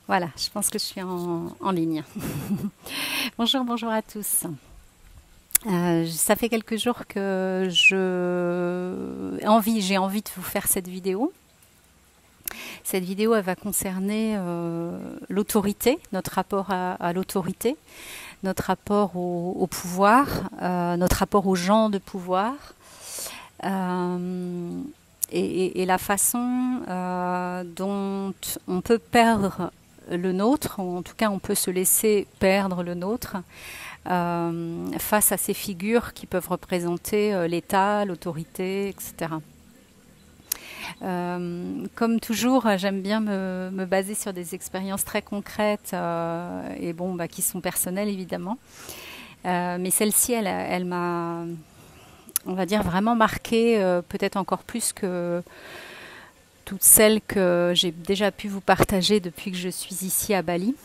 Voilà, je pense que je suis en ligne. Bonjour, bonjour à tous. Ça fait quelques jours que j'ai envie de vous faire cette vidéo. Cette vidéo, elle va concerner l'autorité, notre rapport à l'autorité, notre rapport au pouvoir, notre rapport aux gens de pouvoir, et la façon dont on peut perdre le nôtre, ou en tout cas on peut se laisser perdre le nôtre face à ces figures qui peuvent représenter l'État, l'autorité, etc. Comme toujours, j'aime bien me baser sur des expériences très concrètes et qui sont personnelles évidemment. Mais celle-ci, elle m'a, on va dire, vraiment marquée, peut-être encore plus que toutes celles que j'ai déjà pu vous partager depuis que je suis ici à Bali.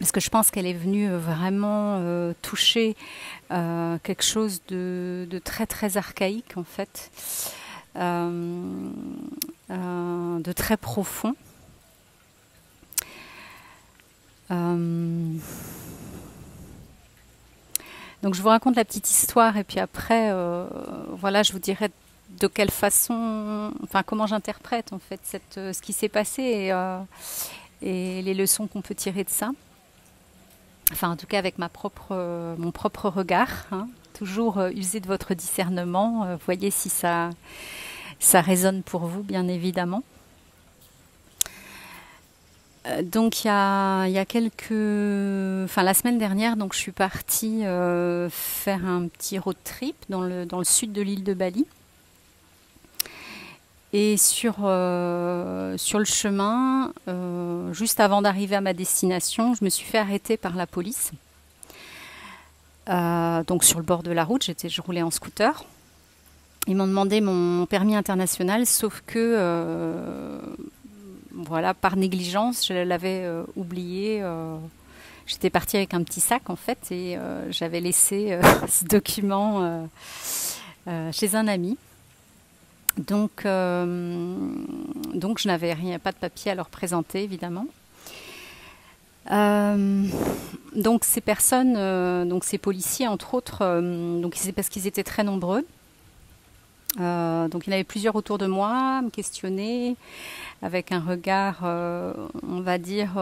Parce que je pense qu'elle est venue vraiment toucher quelque chose de très très archaïque en fait, de très profond. Donc je vous raconte la petite histoire et puis après, voilà, je vous dirai de quelle façon, enfin comment j'interprète en fait ce qui s'est passé et les leçons qu'on peut tirer de ça. Enfin, en tout cas avec mon propre regard, hein. Toujours user de votre discernement, voyez si ça résonne pour vous, bien évidemment. Donc il y a la semaine dernière, donc je suis partie faire un petit road trip dans le sud de l'île de Bali. Et sur le chemin, juste avant d'arriver à ma destination, je me suis fait arrêter par la police. Donc sur le bord de la route, je roulais en scooter. Ils m'ont demandé mon permis international, sauf que, voilà, par négligence, je l'avais oublié. J'étais partie avec un petit sac en fait, et j'avais laissé ce document chez un ami. Donc je n'avais pas de papier à leur présenter, évidemment. Donc ces personnes, donc ces policiers, entre autres, donc c'est parce qu'ils étaient très nombreux. Donc il y en avait plusieurs autour de moi, me questionner avec un regard, on va dire,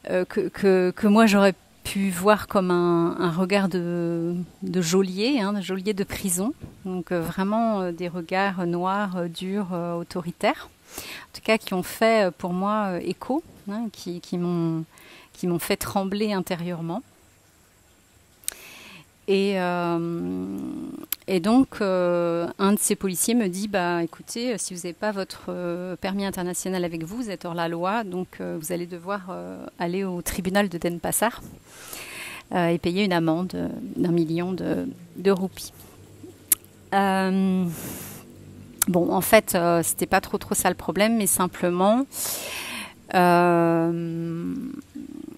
que moi j'aurais pu voir comme un regard de geôlier, hein, de geôlier de prison. Donc vraiment des regards noirs, durs, autoritaires. En tout cas qui ont fait pour moi écho, hein, qui m'ont fait trembler intérieurement. Et donc un de ces policiers me dit écoutez, si vous n'avez pas votre permis international avec vous, vous êtes hors la loi, donc vous allez devoir aller au tribunal de Denpasar et payer une amende d'1 million de roupies. Bon, en fait, c'était pas trop ça le problème, mais simplement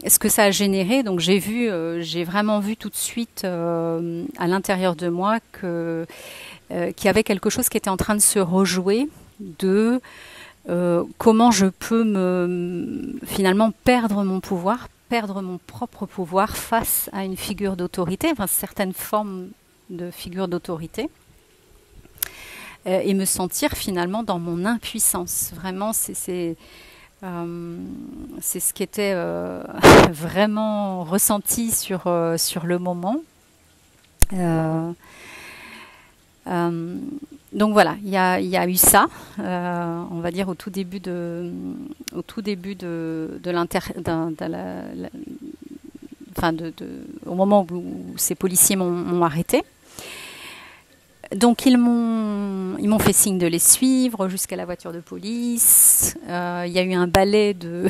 ce que ça a généré. Donc j'ai vraiment vu tout de suite à l'intérieur de moi qu'il y avait quelque chose qui était en train de se rejouer de comment je peux finalement perdre mon pouvoir, perdre mon propre pouvoir face à une figure d'autorité, enfin certaines formes de figure d'autorité. Et me sentir finalement dans mon impuissance. Vraiment, c'est ce qui était vraiment ressenti sur le moment. Donc voilà, il y a eu ça, on va dire au tout début au moment où ces policiers m'ont arrêté. Donc ils m'ont fait signe de les suivre jusqu'à la voiture de police. Il y a eu un balai de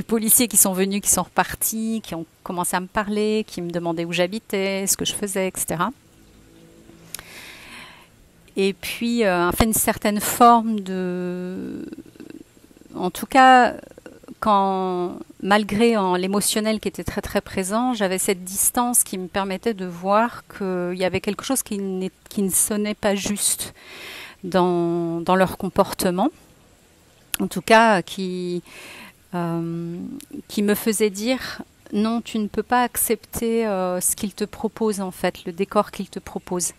policiers qui sont venus, qui sont repartis, qui ont commencé à me parler, qui me demandaient où j'habitais, ce que je faisais, etc. Et puis, enfin, une certaine forme en tout cas, malgré l'émotionnel qui était très très présent, j'avais cette distance qui me permettait de voir qu'il y avait quelque chose qui ne sonnait pas juste dans leur comportement. En tout cas, qui qui me faisait dire non, tu ne peux pas accepter ce qu'il te propose en fait, le décor qu'il te propose.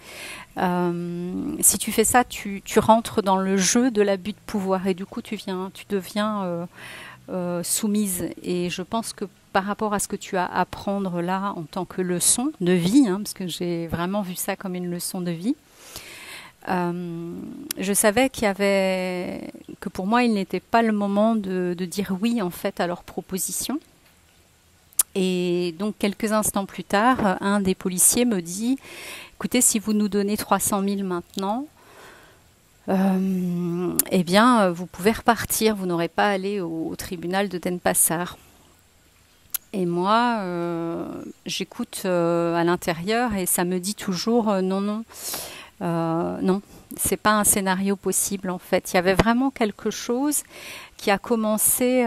Si tu fais ça, tu rentres dans le jeu de l'abus de pouvoir et du coup tu deviens soumise. Et je pense que par rapport à ce que tu as à apprendre là en tant que leçon de vie, hein, parce que j'ai vraiment vu ça comme une leçon de vie, je savais que pour moi il n'était pas le moment de dire oui en fait à leurs propositions. Et donc quelques instants plus tard, un des policiers me dit écoutez, si vous nous donnez 300 000 maintenant, eh bien vous pouvez repartir, vous n'aurez pas à aller au tribunal de Denpasar. Et moi, j'écoute à l'intérieur et ça me dit toujours non, non, c'est pas un scénario possible en fait. Il y avait vraiment quelque chose qui a commencé.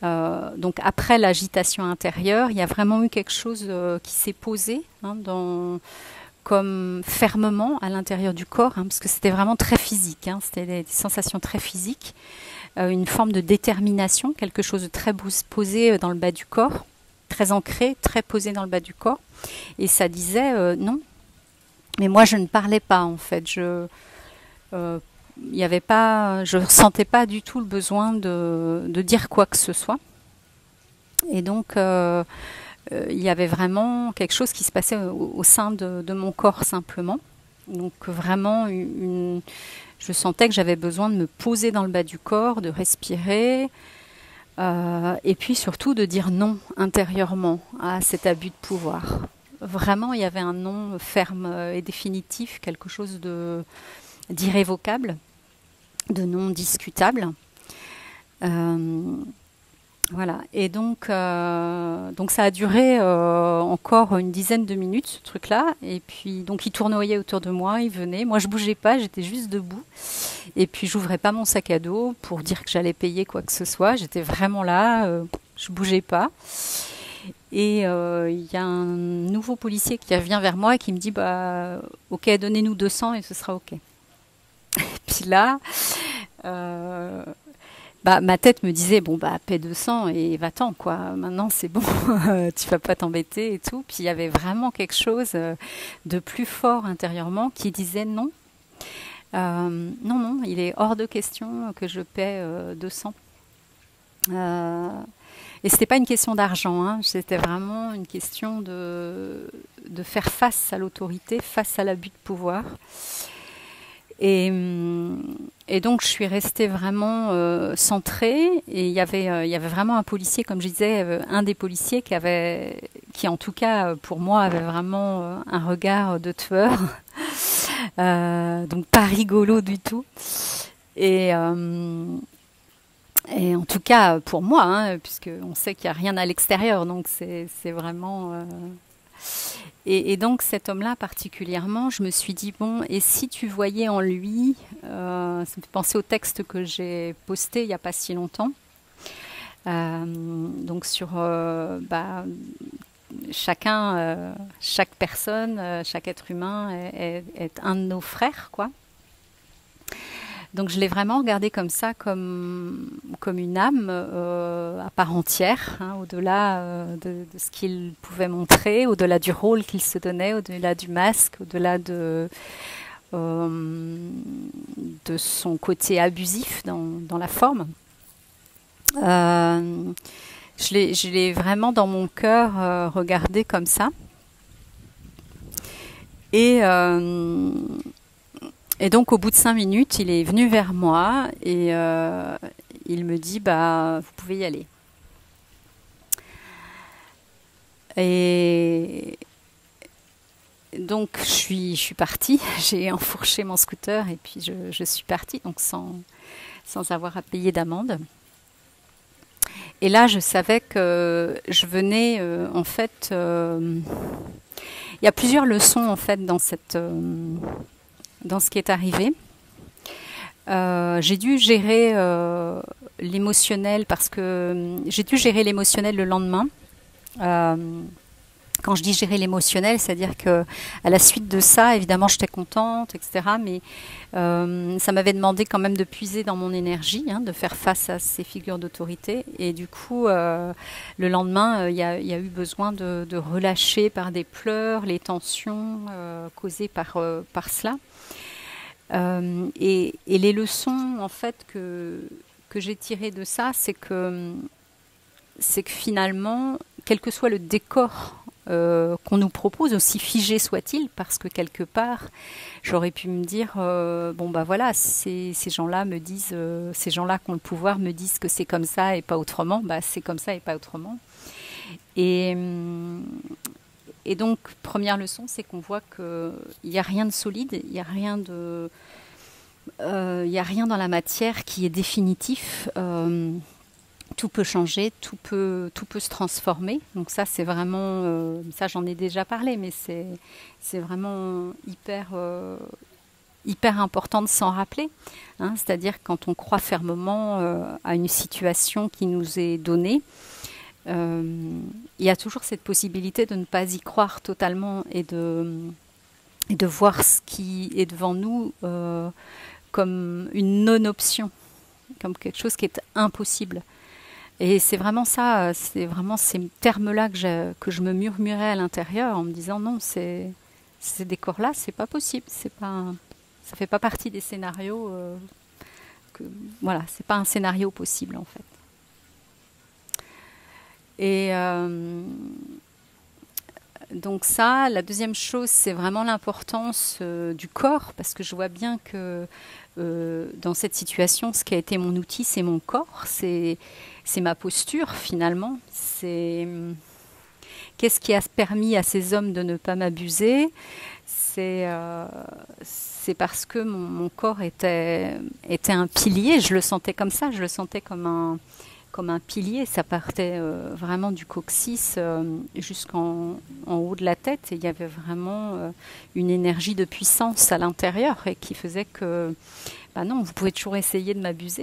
Donc après l'agitation intérieure, il y a vraiment eu quelque chose qui s'est posé hein, comme fermement à l'intérieur du corps, hein, parce que c'était vraiment très physique, hein, c'était des sensations très physiques, une forme de détermination, quelque chose de très posé dans le bas du corps, très ancré, très posé dans le bas du corps, et ça disait non. Mais moi je ne parlais pas en fait, je ressentais pas du tout le besoin de dire quoi que ce soit. Et donc, il y avait vraiment quelque chose qui se passait au sein de mon corps simplement. Donc vraiment, je sentais que j'avais besoin de me poser dans le bas du corps, de respirer, et puis surtout de dire non intérieurement à cet abus de pouvoir. Vraiment, il y avait un non ferme et définitif, quelque chose d'irrévocable, de non discutable. Voilà. Et donc ça a duré encore une dizaine de minutes, ce truc-là. Et puis, donc, il tournoyait autour de moi, il venait. Moi, je bougeais pas, j'étais juste debout. Et puis, j'ouvrais pas mon sac à dos pour dire que j'allais payer quoi que ce soit. J'étais vraiment là, je bougeais pas. Et il y a un nouveau policier qui vient vers moi et qui me dit bah, ok, donnez-nous 200 et ce sera ok. Et puis là, ma tête me disait bon bah paie 200 et va-t'en quoi. Maintenant c'est bon, tu vas pas t'embêter et tout. Puis il y avait vraiment quelque chose de plus fort intérieurement qui disait non, non, il est hors de question que je paie 200. Et c'était pas une question d'argent, hein. C'était vraiment une question de faire face à l'autorité, face à l'abus de pouvoir. Et donc je suis restée vraiment centrée. Et il y avait vraiment un policier, comme je disais, un des policiers qui en tout cas pour moi avait vraiment un regard de tueur, donc pas rigolo du tout. Et en tout cas pour moi, hein, puisque on sait qu'il n'y a rien à l'extérieur, donc c'est vraiment. Et donc cet homme-là particulièrement, je me suis dit bon, et si tu voyais en lui, ça me fait penser au texte que j'ai posté il n'y a pas si longtemps, donc sur chaque personne, chaque être humain est un de nos frères, quoi. Donc je l'ai vraiment regardé comme ça, comme une âme à part entière, hein, au-delà de ce qu'il pouvait montrer, au-delà du rôle qu'il se donnait, au-delà du masque, au-delà de son côté abusif dans la forme. Je l'ai vraiment dans mon cœur regardé comme ça. Et donc, au bout de 5 minutes, il est venu vers moi et il me dit bah, vous pouvez y aller. Et donc, je suis partie. J'ai enfourché mon scooter et puis je suis partie, donc sans avoir à payer d'amende. Et là, je savais que je venais, en fait. Il y a plusieurs leçons, en fait, dans ce qui est arrivé. J'ai dû gérer l'émotionnel parce que j'ai dû gérer l'émotionnel le lendemain. Quand je dis gérer l'émotionnel, c'est-à-dire que à la suite de ça, évidemment, j'étais contente, etc. Mais ça m'avait demandé quand même de puiser dans mon énergie, hein, de faire face à ces figures d'autorité. Et du coup, le lendemain, il y a eu besoin de relâcher par des pleurs les tensions causées par cela. Et les leçons, en fait, que j'ai tirées de ça, c'est que finalement, quel que soit le décor qu'on nous propose, aussi figé soit-il, parce que quelque part, j'aurais pu me dire, bon bah voilà, ces gens-là me disent, ces gens-là qui ont le pouvoir me disent que c'est comme ça et pas autrement, bah c'est comme ça et pas autrement. Et, et donc, première leçon, c'est qu'on voit qu'il n'y a rien de solide, il n'y a rien de... il n'y a rien dans la matière qui est définitif. Tout peut changer, tout peut se transformer. Donc ça, c'est vraiment... ça, j'en ai déjà parlé, mais c'est vraiment hyper important de s'en rappeler. Hein. C'est-à-dire quand on croit fermement à une situation qui nous est donnée, il y a toujours cette possibilité de ne pas y croire totalement et de voir ce qui est devant nous comme une non-option, comme quelque chose qui est impossible. Et c'est vraiment ça, c'est vraiment ces termes-là que je me murmurais à l'intérieur en me disant non, ces décors-là, c'est pas possible, ça fait pas partie des scénarios, voilà, c'est pas un scénario possible en fait. Et donc ça, la deuxième chose, c'est vraiment l'importance du corps, parce que je vois bien que dans cette situation, ce qui a été mon outil, c'est mon corps, c'est ma posture finalement. Qu'est-ce qui a permis à ces hommes de ne pas m'abuser? C'est parce que mon corps était un pilier, je le sentais comme ça, je le sentais comme un pilier, ça partait vraiment du coccyx jusqu'en haut de la tête, et il y avait vraiment une énergie de puissance à l'intérieur et qui faisait que, bah non, vous pouvez toujours essayer de m'abuser,